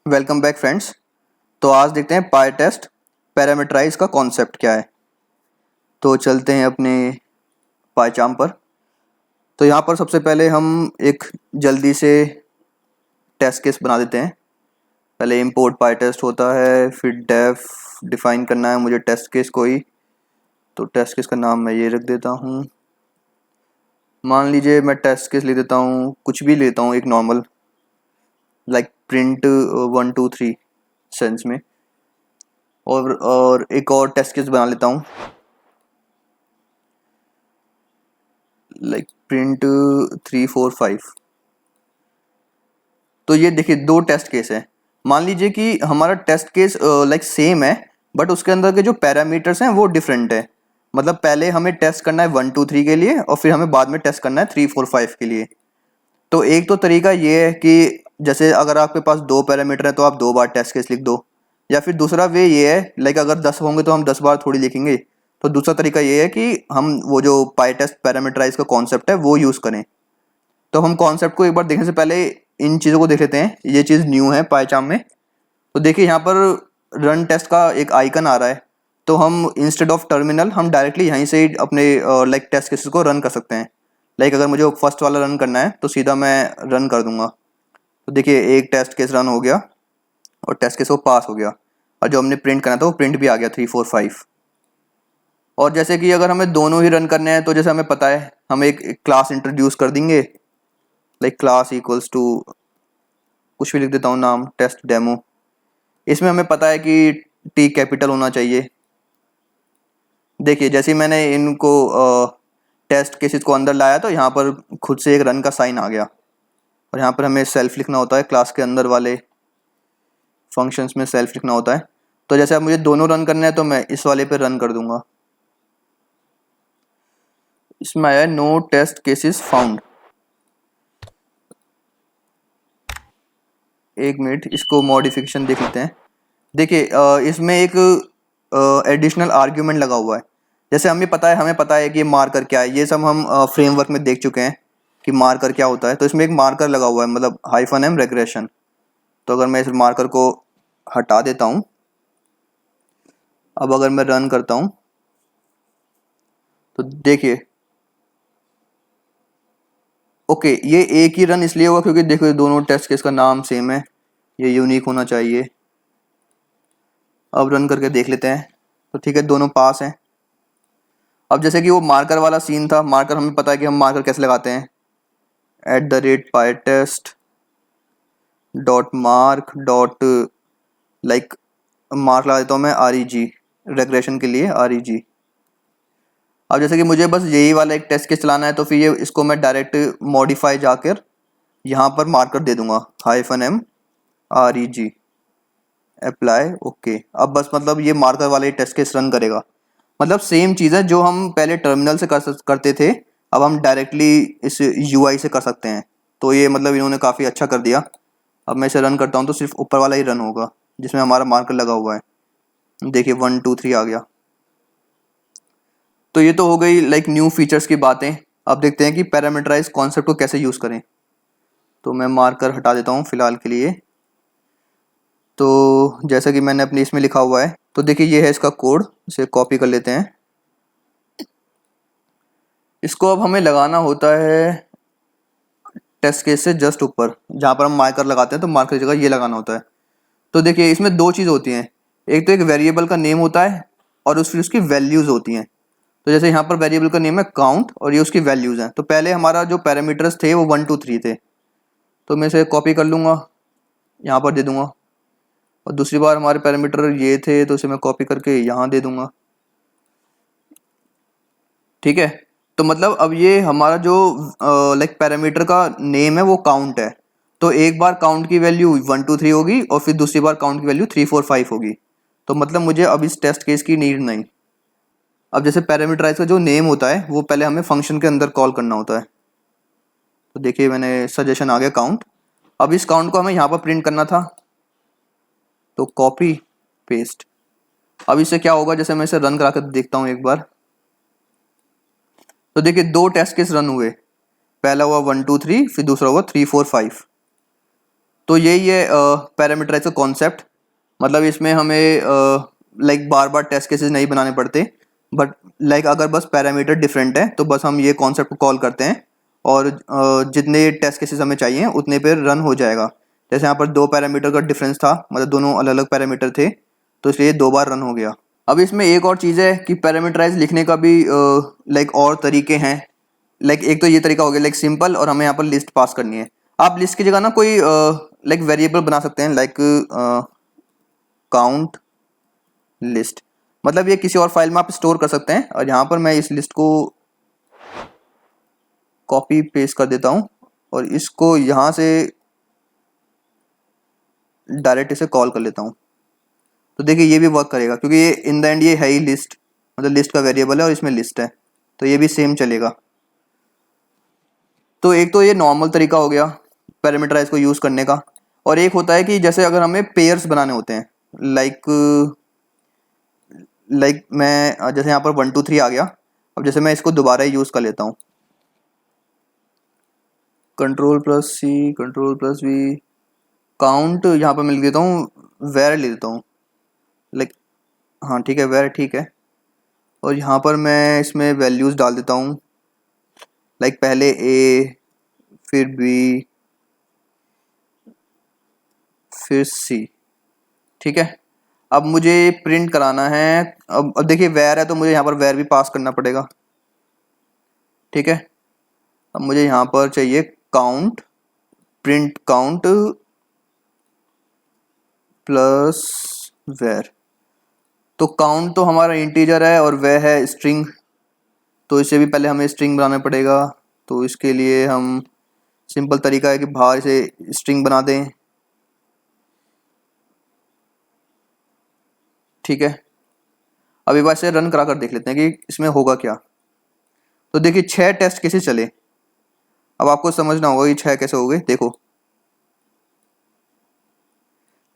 Welcome back friends. तो आज देखते हैं पाई टेस्ट पैरामीटराइज का कॉन्सेप्ट क्या है। तो चलते हैं अपने पाईचार्म पर। तो यहाँ पर सबसे पहले हम एक जल्दी से टेस्ट केस बना देते हैं। पहले इंपोर्ट पाई टेस्ट होता है, फिर डेफ डिफाइन करना है मुझे टेस्ट केस कोई। तो टेस्ट केस का नाम मैं ये रख देता हूँ। मान लीजिए मैं टेस्ट केस ले देता हूँ, कुछ भी लेता हूँ, एक नॉर्मल लाइक प्रिंट 1 2 3 सेंस में। और एक और टेस्ट केस बना लेता हूँ लाइक प्रिंट 3 4 5। तो ये देखिए दो टेस्ट केस है। मान लीजिए कि हमारा टेस्ट केस लाइक सेम है, बट उसके अंदर के जो पैरामीटर्स हैं वो डिफरेंट है। मतलब पहले हमें टेस्ट करना है 1 2 3 के लिए और फिर हमें बाद में टेस्ट करना है 3 4 5 के लिए। तो एक तो तरीका ये है कि जैसे अगर आपके पास दो पैरामीटर है तो आप 2 बार टेस्ट केस लिख दो, या फिर दूसरा वे ये है लाइक अगर 10 होंगे तो हम 10 बार थोड़ी लिखेंगे। तो दूसरा तरीका ये है कि हम वो जो पाई टेस्ट पैरामीटराइज का कॉन्सेप्ट है वो यूज़ करें। तो हम कॉन्सेप्ट को एक बार देखने से पहले इन चीज़ों को देख लेते हैं। ये चीज़ न्यू है पाईचार्म में। तो देखिए यहाँ पर रन टेस्ट का एक आइकन आ रहा है। तो हम इंस्टेड ऑफ टर्मिनल हम डायरेक्टली यहीं से ही अपने लाइक टेस्ट केसेस को रन कर सकते हैं। लाइक अगर मुझे फर्स्ट वाला रन करना है तो सीधा मैं रन कर दूंगा। तो देखिए एक टेस्ट केस रन हो गया और टेस्ट केस वो पास हो गया, और जो हमने प्रिंट करना था वो प्रिंट भी आ गया 3 4 5। और जैसे कि अगर हमें दोनों ही रन करने हैं तो जैसे हमें पता है हम एक क्लास इंट्रोड्यूस कर देंगे। लाइक क्लास इक्वल्स टू कुछ भी लिख देता हूँ नाम, टेस्ट डेमो। इसमें हमें पता है कि टी कैपिटल होना चाहिए। देखिए जैसे ही मैंने इनको टेस्ट केसेस को अंदर लाया तो यहाँ पर खुद से एक रन का साइन आ गया। और यहाँ पर हमें सेल्फ लिखना होता है, क्लास के अंदर वाले फंक्शंस में सेल्फ लिखना होता है। तो जैसे अब मुझे दोनों रन करने हैं तो मैं इस वाले पे रन कर दूंगा। इसमें आया नो टेस्ट केसेस फाउंड। एक मिनट, इसको मॉडिफिकेशन देख लेते हैं। देखिए इसमें एक एडिशनल आर्ग्यूमेंट लगा हुआ है। जैसे हमें पता है कि ये मार्कर क्या है, ये सब हम फ्रेमवर्क में देख चुके हैं कि मार्कर क्या होता है। तो इसमें एक मार्कर लगा हुआ है, मतलब -m रेग्रेशन। तो अगर मैं इस मार्कर को हटा देता हूँ, अब अगर मैं रन करता हूँ तो देखिए ओके, ये एक ही रन इसलिए हुआ क्योंकि देखो दोनों टेस्ट केस का नाम सेम है, ये यूनिक होना चाहिए। अब रन करके देख लेते हैं। तो ठीक है, दोनों पास हैं। अब जैसे कि वो मार्कर वाला सीन था, मार्कर हमें पता है कि हम मार्कर कैसे लगाते हैं। @pytest dot mark dot like mark लगा देता हूँ मैं REG, रेग्रेशन के लिए REG। अब जैसे कि मुझे बस यही वाला एक टेस्ट केस चलाना है तो फिर ये इसको मैं डायरेक्ट मॉडिफाई जाकर यहाँ पर मार्कर दे दूंगा -m REG अप्लाई ओके। अब बस मतलब ये मार्कर वाले टेस्ट केस रन करेगा। मतलब सेम चीज़ है जो हम पहले टर्मिनल से करते थे, अब हम डायरेक्टली इस UI से कर सकते हैं। तो ये मतलब इन्होंने काफ़ी अच्छा कर दिया। अब मैं इसे रन करता हूँ तो सिर्फ ऊपर वाला ही रन होगा जिसमें हमारा मार्कर लगा हुआ है। देखिए 1 2 3 आ गया। तो ये तो हो गई लाइक न्यू फीचर्स की बातें। अब देखते हैं कि पैरामीटराइज कॉन्सेप्ट को कैसे यूज़ करें। तो मैं मार्कर हटा देता हूँ फ़िलहाल के लिए। तो जैसा कि मैंने अपने इसमें लिखा हुआ है, तो देखिए ये है इसका कोड, इसे कॉपी कर लेते हैं। इसको अब हमें लगाना होता है टेस्ट केस से जस्ट ऊपर, जहाँ पर हम मार्कर लगाते हैं तो मार्कर की जगह ये लगाना होता है। तो देखिए इसमें दो चीज़ होती हैं, एक तो एक वेरिएबल का नेम होता है और फिर उसकी वैल्यूज़ होती हैं। तो जैसे यहाँ पर वेरिएबल का नेम है काउंट और ये उसकी वैल्यूज़ हैं। तो पहले हमारा जो पैरामीटर्स थे वो 1 2 3 थे, तो मैं इसे कॉपी कर लूँगा, यहाँ पर दे दूँगा। और दूसरी बार हमारे पैरामीटर ये थे तो इसे मैं कॉपी करके यहाँ दे दूँगा। ठीक है, तो मतलब अब ये हमारा जो लाइक पैरामीटर का नेम है वो काउंट है। तो एक बार काउंट की वैल्यू 1 2 3 होगी और फिर दूसरी बार काउंट की वैल्यू 3 4 5 होगी। तो मतलब मुझे अब इस टेस्ट केस की नीड नहीं। अब जैसे पैरामीटराइज का जो नेम होता है वो पहले हमें फंक्शन के अंदर कॉल करना होता है। तो देखिए मैंने सजेशन आ गया काउंट। अब इस काउंट को हमें यहाँ पर प्रिंट करना था, तो कॉपी पेस्ट। अब इससे क्या होगा, जैसे मैं इसे रन करा कर देखता हूँ एक बार। तो देखिए दो टेस्ट केस रन हुए, पहला हुआ 1 2 3, फिर दूसरा हुआ 3 4 5। तो यही है पैरामीटराइज का कॉन्सेप्ट। मतलब इसमें हमें लाइक बार बार टेस्ट केसेस नहीं बनाने पड़ते, बट लाइक अगर बस पैरामीटर डिफरेंट है तो बस हम ये कॉन्सेप्ट को कॉल करते हैं और जितने टेस्ट केसेस हमें चाहिए उतने पे रन हो जाएगा। जैसे यहाँ पर 2 पैरामीटर का डिफरेंस था, मतलब दोनों अलग अलग पैरामीटर थे, तो इसलिए 2 बार रन हो गया। अब इसमें एक और चीज़ है कि पैरामीटराइज लिखने का भी लाइक और तरीके हैं। लाइक एक तो ये तरीका हो गया लाइक सिंपल, और हमें यहाँ पर लिस्ट पास करनी है। आप लिस्ट की जगह ना कोई लाइक वेरिएबल बना सकते हैं, लाइक काउंट लिस्ट। मतलब ये किसी और फाइल में आप स्टोर कर सकते हैं, और यहाँ पर मैं इस लिस्ट को कॉपी पेस्ट कर देता हूँ और इसको यहाँ से डायरेक्ट इसे कॉल कर लेता हूँ। तो देखिए ये भी वर्क करेगा, क्योंकि ये इन द एंड ये है ही लिस्ट, मतलब लिस्ट का वेरिएबल है और इसमें लिस्ट है, तो ये भी सेम चलेगा। तो एक तो ये नॉर्मल तरीका हो गया पैरामीटराइज को यूज़ करने का, और एक होता है कि जैसे अगर हमें पेयर्स बनाने होते हैं, लाइक मैं जैसे यहाँ पर 1 2 3 आ गया। अब जैसे मैं इसको दोबारा यूज़ कर लेता हूँ, Ctrl+C Ctrl+V, काउंट यहाँ पर मैं लिख देता हूँ, वेर ले देता हूँ, लाइक हाँ ठीक है, वेर ठीक है। और यहाँ पर मैं इसमें वैल्यूज़ डाल देता हूँ, लाइक पहले A, फिर B, फिर C, ठीक है। अब मुझे प्रिंट कराना है, अब देखिए वेर है तो मुझे यहाँ पर वेर भी पास करना पड़ेगा, ठीक है। अब मुझे यहाँ पर चाहिए count, print count plus where. तो काउंट तो हमारा इंटीजर है और वह है स्ट्रिंग, तो इसे भी पहले हमें स्ट्रिंग बनाना पड़ेगा। तो इसके लिए हम सिंपल तरीका है कि बाहर से स्ट्रिंग बना दें, ठीक है। अब एक बार से रन करा कर देख लेते हैं कि इसमें होगा क्या। तो देखिए 6 टेस्ट कैसे चले, अब आपको समझना होगा कि 6 कैसे हो गए। देखो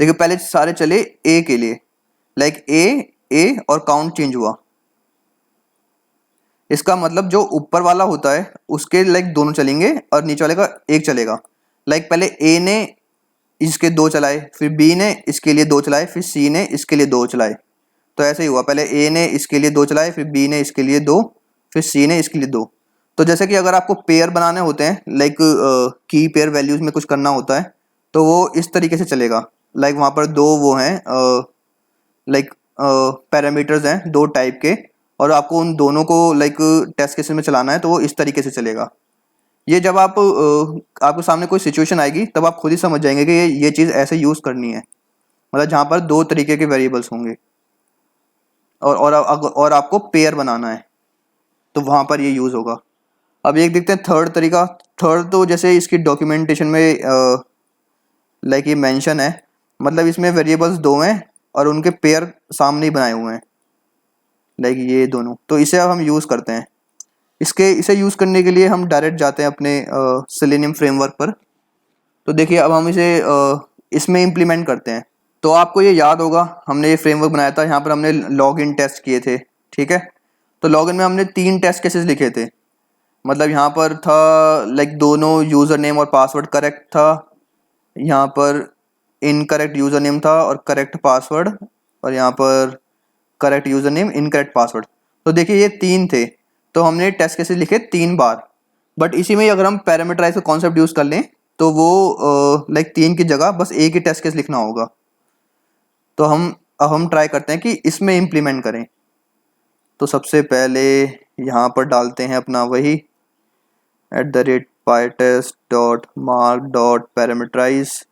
देखिए पहले सारे चले ए के लिए, लाइक ए और काउंट चेंज हुआ। इसका मतलब जो ऊपर वाला होता है उसके लाइक दोनों चलेंगे और नीचे वाले का एक चलेगा। लाइक पहले ए ने इसके 2 चलाए, फिर बी ने इसके लिए 2 चलाए, फिर सी ने इसके लिए 2 चलाए। तो ऐसे ही हुआ, पहले ए ने इसके लिए 2 चलाए, फिर बी ने इसके लिए 2, फिर सी ने इसके लिए 2। तो जैसे कि अगर आपको पेयर बनाने होते हैं, लाइक की पेयर वैल्यूज में कुछ करना होता है, तो वो इस तरीके से चलेगा। लाइक वहाँ पर 2 वो हैं लाइक पैरामीटर्स हैं 2 टाइप के, और आपको उन दोनों को लाइक टेस्ट केसेस में चलाना है, तो वो इस तरीके से चलेगा। ये जब आप आपके सामने कोई सिचुएशन आएगी तब आप खुद ही समझ जाएंगे कि ये चीज़ ऐसे यूज़ करनी है, मतलब जहाँ पर 2 तरीके के वेरिएबल्स होंगे और आपको पेयर बनाना है, तो वहाँ पर ये यूज़ होगा। अब एक देखते हैं थर्ड तरीका। थर्ड तो जैसे इसकी डॉक्यूमेंटेशन में लाइक ये मेंशन है, मतलब इसमें वेरिएबल्स 2 हैं और उनके पेयर सामने ही बनाए हुए हैं, लाइक ये दोनों। तो इसे अब हम यूज़ करते हैं। इसे यूज़ करने के लिए हम डायरेक्ट जाते हैं अपने सेलेनियम फ्रेमवर्क पर। तो देखिए अब हम इसे इसमें इम्प्लीमेंट करते हैं। तो आपको ये याद होगा हमने ये फ्रेमवर्क बनाया था, यहाँ पर हमने लॉगिन टेस्ट किए थे, ठीक है। तो लॉगिन में हमने 3 टेस्ट केसेस लिखे थे, मतलब यहाँ पर था लाइक दोनों यूज़र नेम और पासवर्ड करेक्ट था, यहाँ पर इनकरेक्ट यूज़र नेम था और करेक्ट पासवर्ड, और यहाँ पर correct user name incorrect password. तो देखिए ये 3 थे, तो हमने टेस्ट केसेस लिखे 3 बार। बट इसी में अगर हम पैरामीटराइज का कॉन्सेप्ट यूज़ कर लें तो वो लाइक 3 की जगह बस एक ही टेस्ट केस लिखना होगा। तो हम ट्राई करते हैं कि इसमें इम्प्लीमेंट करें। तो सबसे पहले यहाँ पर डालते हैं अपना वही @pytest.mark.parameterize।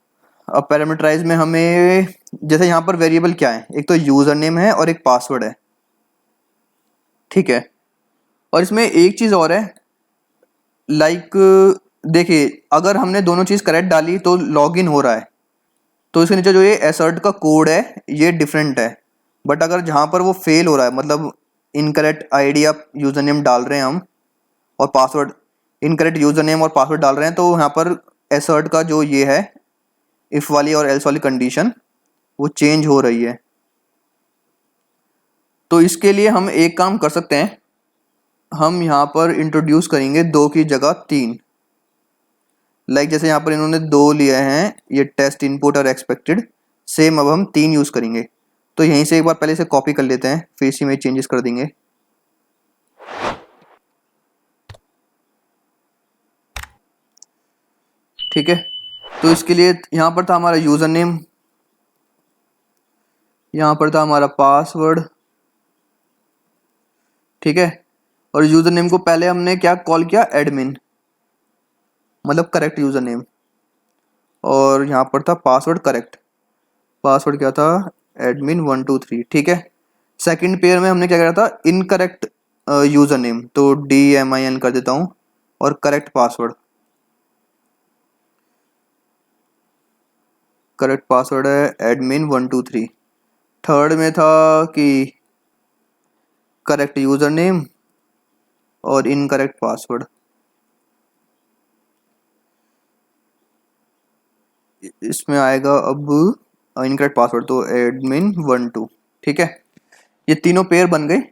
अब पैरामीटराइज में हमें जैसे यहाँ पर वेरिएबल क्या है, एक तो यूज़र नेम है और एक पासवर्ड है, ठीक है। और इसमें एक चीज़ और है, लाइक देखिए अगर हमने दोनों चीज़ करेक्ट डाली तो लॉगिन हो रहा है, तो इसके नीचे जो ये एसर्ट का कोड है ये डिफरेंट है। बट अगर जहाँ पर वो फेल हो रहा है, मतलब इनकरेक्ट आईडी आप यूज़र नेम डाल रहे हैं हम, और पासवर्ड इनकरेक्ट यूज़र नेम और पासवर्ड डाल रहे हैं, तो यहाँ पर एसर्ट का जो ये है इफ़ वाली और एल्स वाली कंडीशन वो चेंज हो रही है। तो इसके लिए हम एक काम कर सकते हैं, हम यहाँ पर इंट्रोड्यूस करेंगे 2 की जगह 3। लाइक जैसे यहाँ पर इन्होंने 2 लिए हैं, ये टेस्ट इनपुट और एक्सपेक्टेड, सेम अब हम 3 यूज़ करेंगे। तो यहीं से एक बार पहले इसे कॉपी कर लेते हैं, फिर इसी में चेंजेस कर देंगे। ठीक है, तो इसके लिए यहाँ पर था हमारा यूज़र नेम, यहाँ पर था हमारा पासवर्ड। ठीक है, और यूज़र नेम को पहले हमने क्या कॉल किया, एडमिन, मतलब करेक्ट यूज़र नेम, और यहाँ पर था पासवर्ड करेक्ट, पासवर्ड क्या था, admin123। ठीक है, सेकंड पेयर में हमने क्या करा था, इनकरेक्ट यूज़र नेम, तो DMIN कर देता हूँ, और करेक्ट पासवर्ड, करेक्ट पासवर्ड है admin123। थर्ड में था कि करेक्ट यूज़र नेम और इनकरेक्ट पासवर्ड, इसमें आएगा अब इनकरेक्ट पासवर्ड, तो admin12। ठीक है, ये तीनों पेयर बन गए।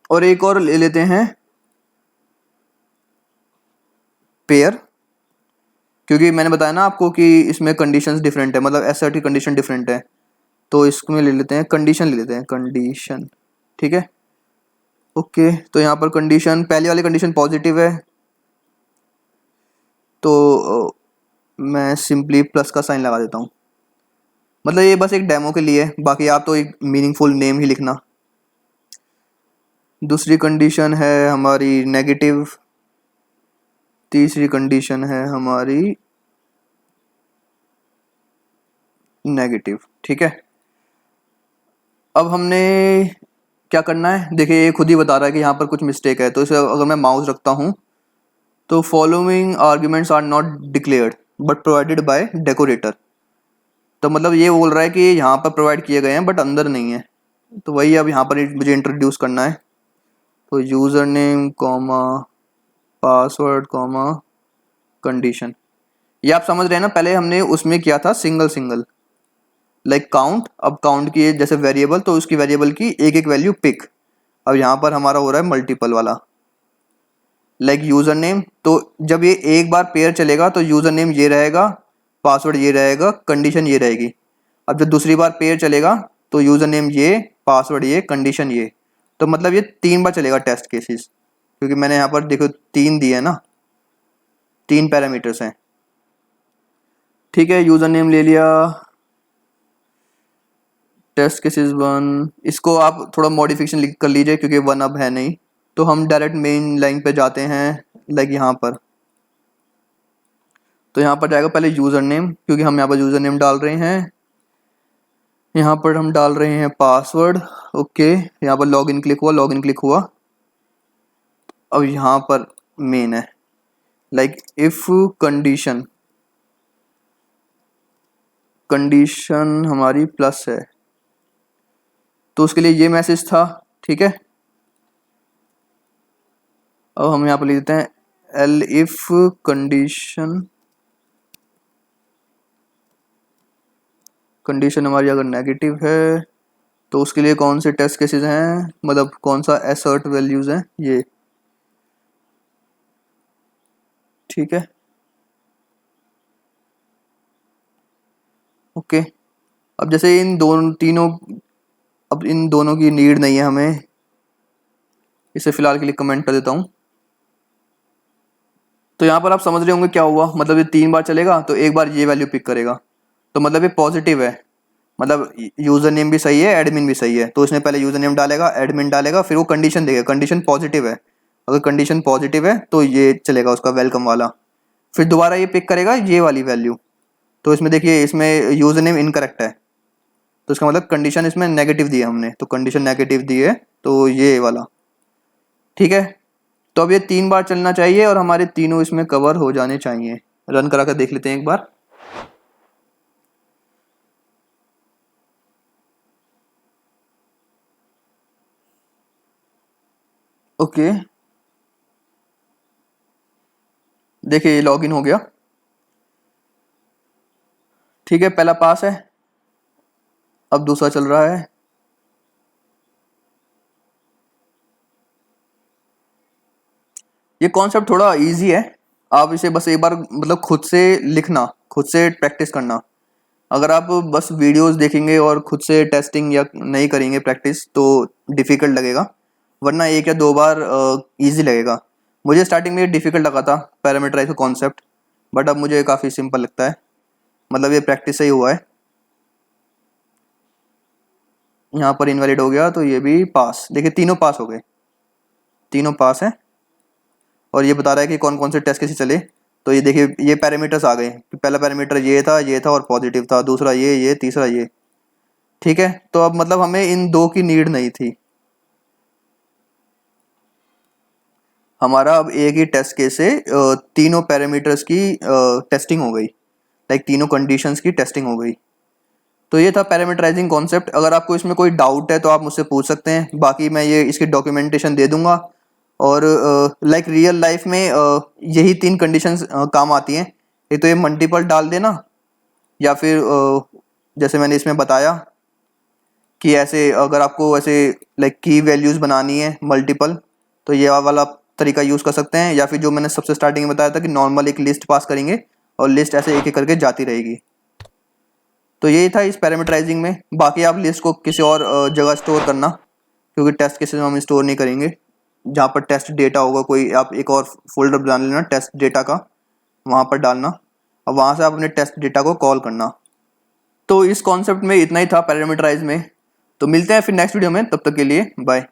और एक और ले लेते हैं पेयर, क्योंकि मैंने बताया ना आपको कि इसमें कंडीशंस डिफरेंट है, मतलब एसर्ट की कंडीशन डिफरेंट है। तो इसमें ले लेते हैं कंडीशन, ले लेते हैं कंडीशन। ठीक है, ओके, तो यहाँ पर कंडीशन, पहली वाली कंडीशन पॉजिटिव है, तो मैं सिंपली प्लस का साइन लगा देता हूँ। मतलब ये बस एक डेमो के लिए है, बाकी आप तो एक मीनिंगफुल नेम ही लिखना। दूसरी कंडीशन है हमारी नेगेटिव, तीसरी कंडीशन है हमारी नेगेटिव। ठीक है, अब हमने क्या करना है, देखिए ये खुद ही बता रहा है कि यहाँ पर कुछ मिस्टेक है। तो इसे अगर मैं माउस रखता हूँ तो following arguments are not declared but provided by decorator. तो मतलब ये बोल रहा है कि यहाँ पर प्रोवाइड किए गए हैं बट अंदर नहीं है। तो वही अब यहाँ पर मुझे इंट्रोड्यूस करना है। तो user name comma password comma condition, ये आप समझ रहे हैं ना, पहले हमने उसमें किया था सिंगल सिंगल, लाइक काउंट। अब काउंट की जैसे वेरिएबल, तो उसकी वेरिएबल की एक एक वैल्यू पिक। अब यहाँ पर हमारा हो रहा है मल्टीपल वाला, लाइक यूज़र नेम। तो जब ये एक बार पेयर चलेगा तो यूज़र नेम ये रहेगा, पासवर्ड ये रहेगा, कंडीशन ये रहेगी। अब जब दूसरी बार पेयर चलेगा तो यूज़र नेम ये, पासवर्ड ये, कंडीशन ये। तो मतलब ये 3 बार चलेगा टेस्ट केसेस, क्योंकि मैंने यहाँ पर देखो 3 दिए है ना, 3 पैरामीटर्स हैं। ठीक है, यूज़र नेम ले लिया, टेस्ट केसेस 1, इसको आप थोड़ा मॉडिफिकेशन लिख कर लीजिए क्योंकि 1 अब है नहीं। तो हम डायरेक्ट मेन लाइन पे जाते हैं, लाइक यहाँ पर। तो यहाँ पर जाएगा पहले यूज़र नेम, क्योंकि हम यहाँ पर यूज़र नेम डाल रहे हैं। यहाँ पर हम डाल रहे हैं पासवर्ड, ओके। यहाँ पर लॉगिन क्लिक हुआ, लॉगिन क्लिक हुआ। अब यहाँ पर मेन है, लाइक इफ कंडीशन, कंडीशन हमारी प्लस है, तो उसके लिए ये मैसेज था। ठीक है, अब हम यहाँ पर लिख देते हैं एल इफ कंडीशन, कंडीशन हमारी अगर नेगेटिव है तो उसके लिए कौन से टेस्ट केसेस हैं, मतलब कौन सा एसर्ट वैल्यूज हैं ये। ठीक है, ओके। अब जैसे इन दोनों तीनों, अब इन दोनों की नीड नहीं है हमें, इसे फिलहाल के लिए कमेंट कर देता हूँ। तो यहाँ पर आप समझ रहे होंगे क्या हुआ, मतलब ये 3 बार चलेगा तो एक बार ये वैल्यू पिक करेगा, तो मतलब ये पॉजिटिव है, मतलब यूज़र नेम भी सही है, एडमिन भी सही है। तो इसने पहले यूज़र नेम डालेगा, एडमिन डालेगा, फिर वो कंडीशन देगा, कंडीशन पॉजिटिव है। अगर कंडीशन पॉजिटिव है तो ये चलेगा उसका वेलकम वाला, फिर दोबारा ये पिक करेगा ये वाली वैल्यू। तो इसमें देखिए, इसमें यूज़र नेम इनकरेक्ट है, तो इसका मतलब कंडीशन इसमें नेगेटिव दी है हमने, तो कंडीशन नेगेटिव दी है, तो ये वाला। ठीक है, तो अब ये 3 बार चलना चाहिए और हमारे तीनों इसमें कवर हो जाने चाहिए। रन करा कर देख लेते हैं एक बार। ओके, देखिए ये लॉगिन हो गया। ठीक है, पहला पास है, अब दूसरा चल रहा है। ये कॉन्सेप्ट थोड़ा इजी है, आप इसे बस एक बार मतलब खुद से लिखना, खुद से प्रैक्टिस करना। अगर आप बस वीडियोस देखेंगे और खुद से टेस्टिंग या नहीं करेंगे प्रैक्टिस तो डिफ़िकल्ट लगेगा, वरना एक या दो बार इजी लगेगा। मुझे स्टार्टिंग में डिफ़िकल्ट लगा था पैरामीटराइज का कॉन्सेप्ट, बट अब मुझे काफ़ी सिंपल लगता है, मतलब ये प्रैक्टिस से ही हुआ है। यहाँ पर इनवैलिड हो गया तो ये भी पास, देखिए तीनों पास हो गए, तीनों पास हैं। और ये बता रहा है कि कौन कौन से टेस्ट कैसे चले। तो ये देखिए ये पैरामीटर्स आ गए, पहला पैरामीटर ये था और पॉजिटिव था, दूसरा ये, तीसरा ये। ठीक है, तो अब मतलब हमें इन दो की नीड नहीं थी, हमारा अब एक ही टेस्ट केस से तीनों पैरामीटर्स की टेस्टिंग हो गई, लाइक तीनों कंडीशंस की टेस्टिंग हो गई। तो ये था पैरामीटराइजिंग कॉन्सेप्ट। अगर आपको इसमें कोई डाउट है तो आप मुझसे पूछ सकते हैं, बाकी मैं ये इसकी डॉक्यूमेंटेशन दे दूंगा। और लाइक रियल लाइफ में यही तीन कंडीशंस काम आती हैं। एक तो ये मल्टीपल डाल देना, या फिर जैसे मैंने इसमें बताया कि ऐसे अगर आपको ऐसे लाइक की वैल्यूज़ बनानी है मल्टीपल, तो ये वाला तरीका यूज़ कर सकते हैं। या फिर जो मैंने सबसे स्टार्टिंग में बताया था कि नॉर्मल एक लिस्ट पास करेंगे और लिस्ट ऐसे एक एक करके जाती रहेगी। तो यही था इस पैरामीटराइजिंग में। बाकी आप लिस्ट को किसी और जगह स्टोर करना, क्योंकि टेस्ट केसेस में हम स्टोर नहीं करेंगे। जहाँ पर टेस्ट डेटा होगा कोई, आप एक और फोल्डर बना लेना टेस्ट डेटा का, वहाँ पर डालना और वहाँ से आप अपने टेस्ट डेटा को कॉल करना। तो इस कॉन्सेप्ट में इतना ही था पैरामीटराइज में। तो मिलते हैं फिर नेक्स्ट वीडियो में, तब तक के लिए बाय।